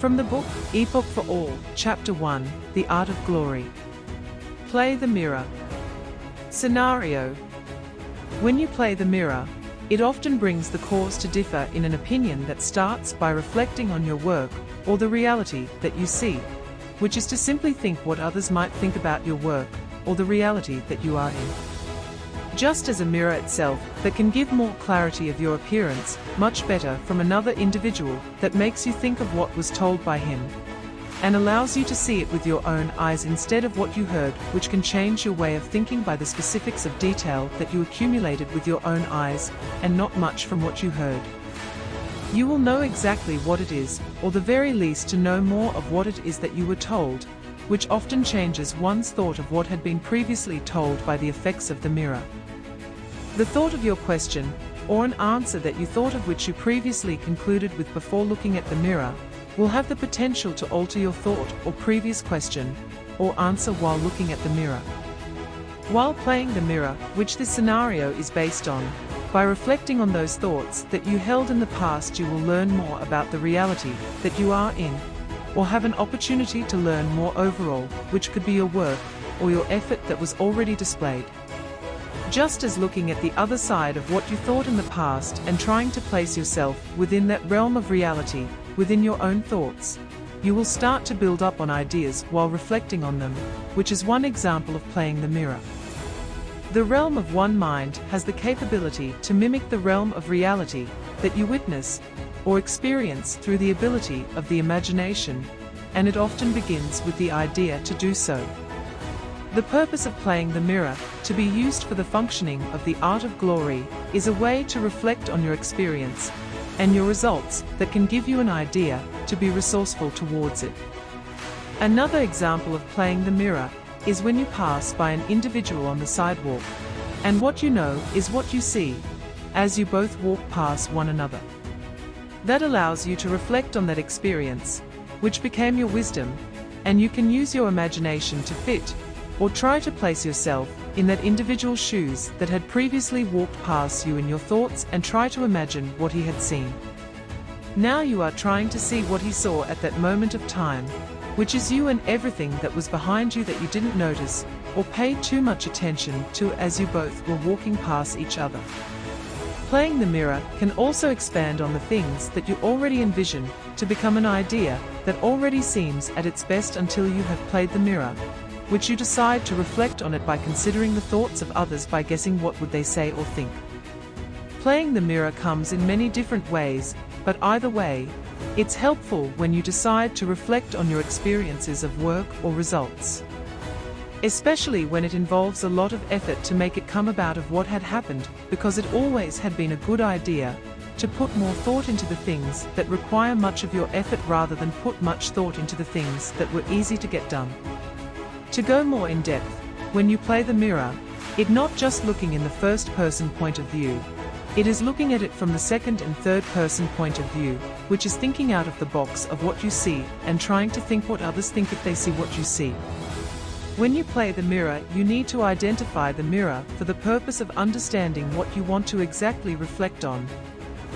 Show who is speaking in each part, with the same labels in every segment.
Speaker 1: From the book, Epoch for All, Chapter 1, The Art of Glory. Play the mirror. Scenario. When you play the mirror, it often brings the cause to differ in an opinion that starts by reflecting on your work, or the reality that you see, which is to simply think what others might think about your work, or the reality that you are in. Just as a mirror itself, that can give more clarity of your appearance, much better from another individual, that makes you think of what was told by him, and allows you to see it with your own eyes instead of what you heard, which can change your way of thinking by the specifics of detail that you accumulated with your own eyes, and not much from what you heard. You will know exactly what it is, or the very least to know more of what it is that you were told, which often changes one's thought of what had been previously told by the effects of the mirror. The thought of your question, or an answer that you thought of which you previously concluded with before looking at the mirror, will have the potential to alter your thought or previous question, or answer while looking at the mirror. While playing the mirror, which this scenario is based on, by reflecting on those thoughts that you held in the past, you will learn more about the reality that you are in, or have an opportunity to learn more overall, which could be your work, or your effort that was already displayed. Just as looking at the other side of what you thought in the past and trying to place yourself within that realm of reality, within your own thoughts, you will start to build up on ideas while reflecting on them, which is one example of playing the mirror. The realm of one mind has the capability to mimic the realm of reality that you witness or experience through the ability of the imagination, and it often begins with the idea to do so. The purpose of playing the mirror, to be used for the functioning of the art of glory, is a way to reflect on your experience and your results that can give you an idea to be resourceful towards it. Another example of playing the mirror is when you pass by an individual on the sidewalk, and what you know is what you see, as you both walk past one another. That allows you to reflect on that experience, which became your wisdom, and you can use your imagination to fit, or try to place yourself in that individual's shoes that had previously walked past you in your thoughts and try to imagine what he had seen. Now you are trying to see what he saw at that moment of time, which is you and everything that was behind you that you didn't notice or pay too much attention to as you both were walking past each other. Playing the mirror can also expand on the things that you already envision to become an idea that already seems at its best until you have played the mirror, which you decide to reflect on it by considering the thoughts of others by guessing what would they say or think. Playing the mirror comes in many different ways, but either way, it's helpful when you decide to reflect on your experiences of work or results. Especially when it involves a lot of effort to make it come about of what had happened, because it always had been a good idea to put more thought into the things that require much of your effort rather than put much thought into the things that were easy to get done. To go more in depth, when you play the mirror, it's not just looking in the first person point of view, it is looking at it from the second and third person point of view, which is thinking out of the box of what you see and trying to think what others think if they see what you see. When you play the mirror, you need to identify the mirror for the purpose of understanding what you want to exactly reflect on,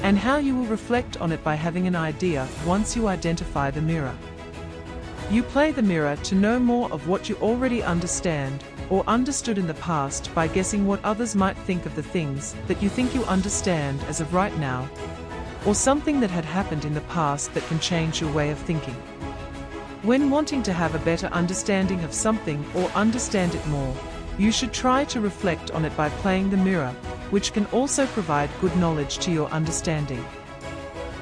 Speaker 1: and how you will reflect on it by having an idea once you identify the mirror. You play the mirror to know more of what you already understand, or understood in the past by guessing what others might think of the things that you think you understand as of right now, or something that had happened in the past that can change your way of thinking. When wanting to have a better understanding of something or understand it more, you should try to reflect on it by playing the mirror, which can also provide good knowledge to your understanding.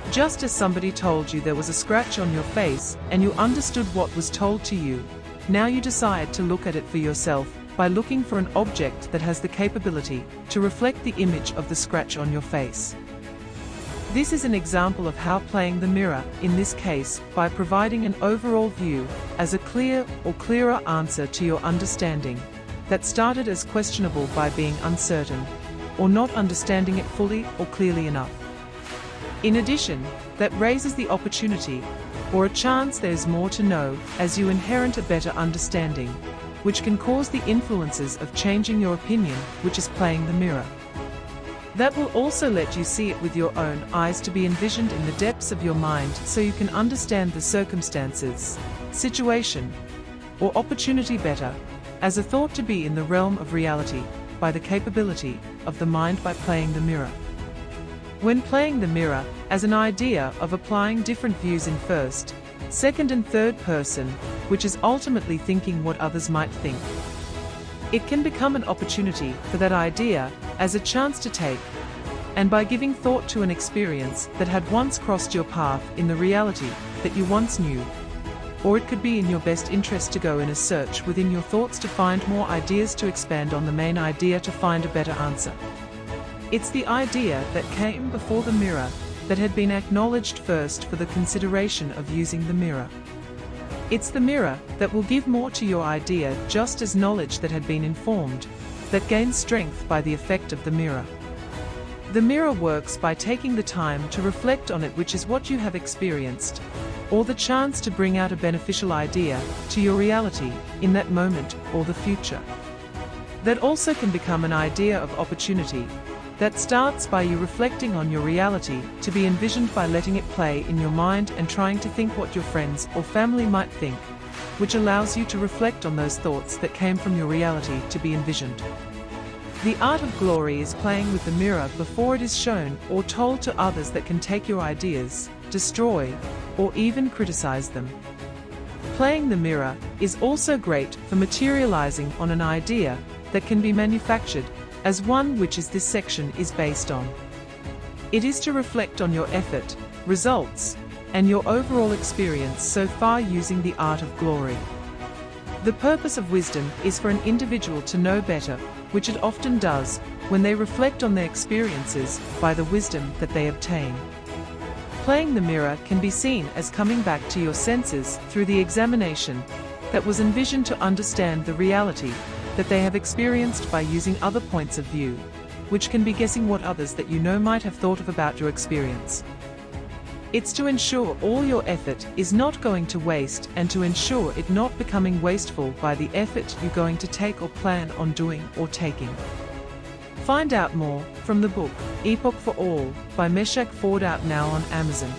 Speaker 1: Just as somebody told you there was a scratch on your face and you understood what was told to you, now you decide to look at it for yourself by looking for an object that has the capability to reflect the image of the scratch on your face. This is an example of how playing the mirror, in this case, by providing an overall view as a clear or clearer answer to your understanding, that started as questionable by being uncertain, or not understanding it fully or clearly enough. In addition, that raises the opportunity, or a chance there's more to know, as you inherit a better understanding, which can cause the influences of changing your opinion, which is playing the mirror. That will also let you see it with your own eyes, to be envisioned in the depths of your mind, so you can understand the circumstances, situation, or opportunity better, as a thought to be in the realm of reality, by the capability of the mind by playing the mirror. When playing the mirror, as an idea of applying different views in first, second and third person, which is ultimately thinking what others might think. It can become an opportunity for that idea as a chance to take, and by giving thought to an experience that had once crossed your path in the reality that you once knew. Or it could be in your best interest to go in a search within your thoughts to find more ideas, to expand on the main idea, to find a better answer. It's the idea that came before the mirror that had been acknowledged first for the consideration of using the mirror. It's the mirror that will give more to your idea, just as knowledge that had been informed, that gains strength by the effect of the mirror. The mirror works by taking the time to reflect on it, which is what you have experienced, or the chance to bring out a beneficial idea to your reality in that moment or the future. That also can become an idea of opportunity that starts by you reflecting on your reality, to be envisioned by letting it play in your mind and trying to think what your friends or family might think, which allows you to reflect on those thoughts that came from your reality to be envisioned. The art of glory is playing with the mirror before it is shown or told to others that can take your ideas, destroy, or even criticize them. Playing the mirror is also great for materializing on an idea that can be manufactured, as one which is this section is based on. It is to reflect on your effort, results, and your overall experience so far using the art of glory. The purpose of wisdom is for an individual to know better, which it often does when they reflect on their experiences by the wisdom that they obtain. Playing the mirror can be seen as coming back to your senses through the examination that was envisioned to understand the reality that they have experienced by using other points of view, which can be guessing what others that you know might have thought of about your experience. It's to ensure all your effort is not going to waste, and to ensure it not becoming wasteful by the effort you're going to take or plan on doing or taking. Find out more from the book Epoch for All by Meshach Ford, out now on Amazon.